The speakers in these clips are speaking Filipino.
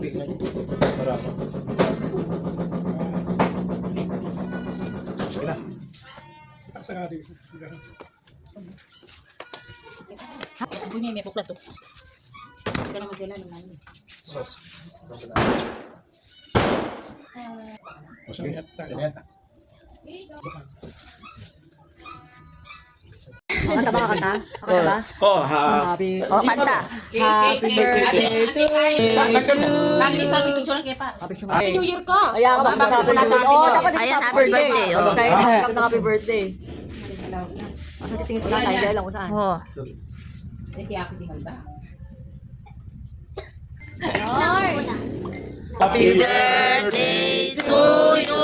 Marami. Sige na. Sa natin. Bunyi may puklat to. Ito na magdala naman. Sauce. Sige. Ganyan. Kanta ba kakanta? Kakanta ba? Oh, ha. Happy Kanta. birthday to you. Sabi picture kay pa. Happy New Year ko. Kaya ka ba happy birthday? Oh, dapat dito Ayan, sa happy birthday. birthday, oh. Kaya ng happy birthday. Asa titingin sa tatay, dahil lang kung saan. Oh. Happy birthday to you.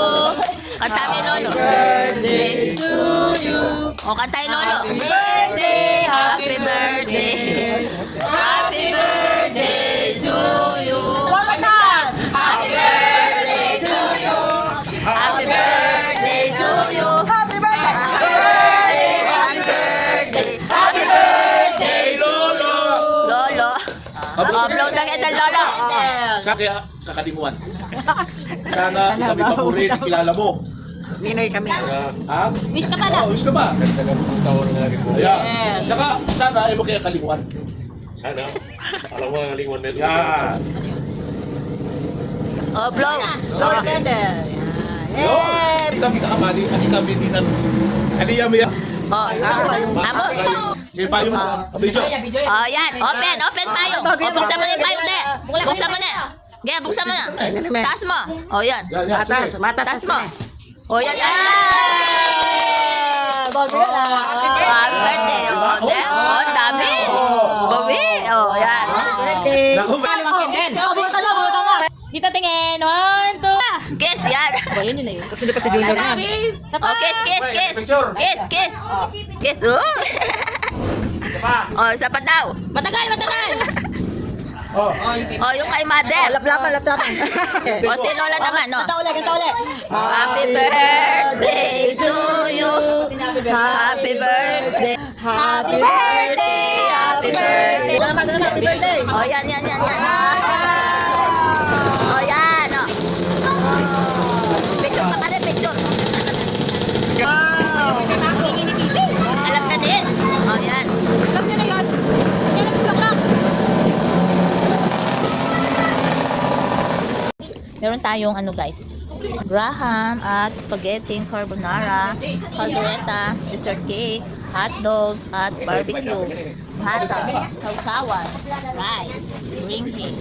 Kanta ni Lolo. Birthday to you. O, kanta ni Lolo. Happy birthday, happy birthday. Happy birthday to you. Happy birthday to you. Happy birthday to you. Happy birthday! Happy birthday. Happy birthday, Lolo! Lolo. Upload na kita, Lolo. Sa kaya kakalimuan. Sana kami paborin, kilala mo. Ninoy kami. Ha? Wish ka pala. Oh, wish ka ba? Ayan. Tsaka sana ay mo kaya kalimuan. Sana. Alam mo ang lingwan nito. Yan. Upload. Blow the candle. Yay! Hindi kami kakamali. Hindi kami dinan. Ano yan mo yan? Oh, amo. Sige pa yung video. Oh, yan. Open tayo. Oh, buksan mo na yung payo, te. Buksan mo na. Gaya, buksan mo na. Taas mo. Oh, yan. Yan, yan. Matas, matas. Taas mo. Oh, yan. Bago yan ah. Happy birthday. Oh, te. Oh, dami. Bawi. Oh, yan. Naku, Buta na, buta na. Dito tingin. 1, 2. Kiss, yan. Oh, yun na yun. Kasi pa si Junior na. Oh, kiss. Kiss. Kiss. Oh. Oh, isa pa daw. Matagal. Oh. Oh, yung kay mother. Laplapan. Oh, si Lola naman, no? Kanta ulit. Happy birthday to you. Happy birthday. Happy birthday. Happy birthday. Salamat, happy birthday. Oh, yan. Oh. Oh, yan, oh. Picture ka pa rin, picture. Wow. Alam na din. Oh, yan. Alam niya na yan. Meron tayong ano guys, graham at spaghetti carbonara, caldereta, dessert cake, hotdog at barbecue, hata, sausawan, rice, green tea,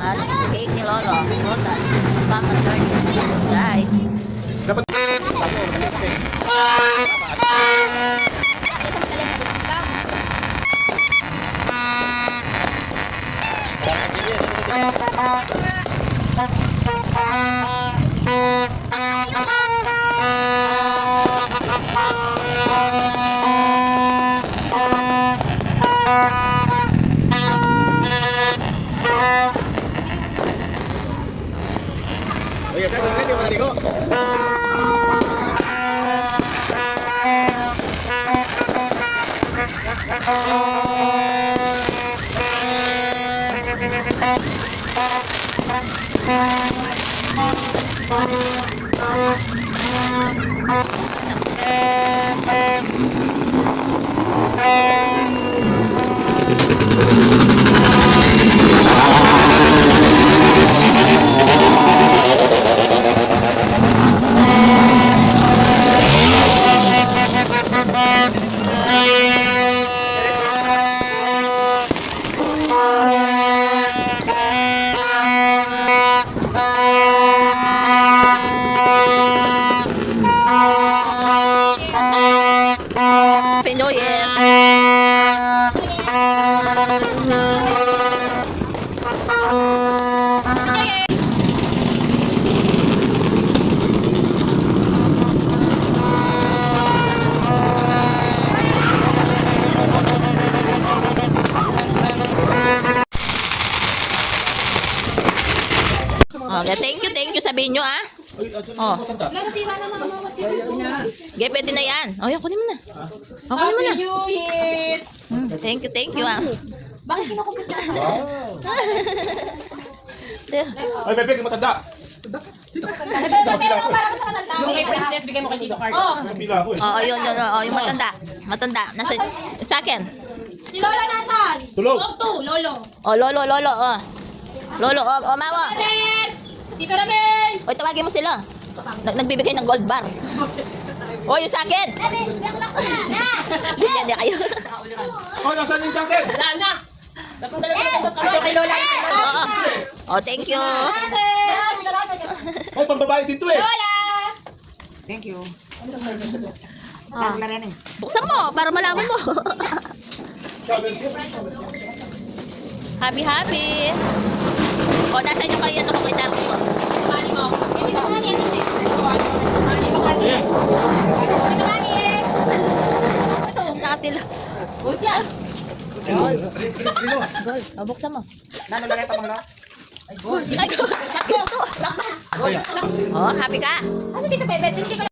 at cake ni Lolo, rotas, papas garden, guys. Happy New Year! Okay, thank you sabihin nyo ah. Oh. Okay, pwede na yan. Oh, yan, kunin mo na. Oh, kunin mo na. Thank you ah. Bakit kinukumpit na? Ay, Pepe, yung matanda. Yung kay Princess, bigay mo kay Tito Card. Pila ako eh. Oo, yun, yung matanda. Matanda. Nasa, sa akin. Si Lola nasan? Tulog. Lolo. Oh, lolo. Oh. Lolo, mawa. Tito Ramel! O, tawagin mo sila. Nagbibigay ng gold bar. O, yung sa akin. Bigyan niya kayo. Oh, nasaan yung jacket? Wala na! Tapos dala kay Lola. Oo. Oh, thank you. Ay, pambabae dito eh. Thank you. Ah. Wala rin eh. Buksan mo, para malaman mo. Happy. O, nasa inyo kayo, ano kung kay Darwin mo? Mani mo. Hindi ka mani. Mani mo kasi. Tito Mani. Ito. Nakapila. Uy, yan. Gold. O, buksan mo. Nano na rin pa mga Ay, go. Oh, happy ka? Kasi Tito Pepe, binigay ko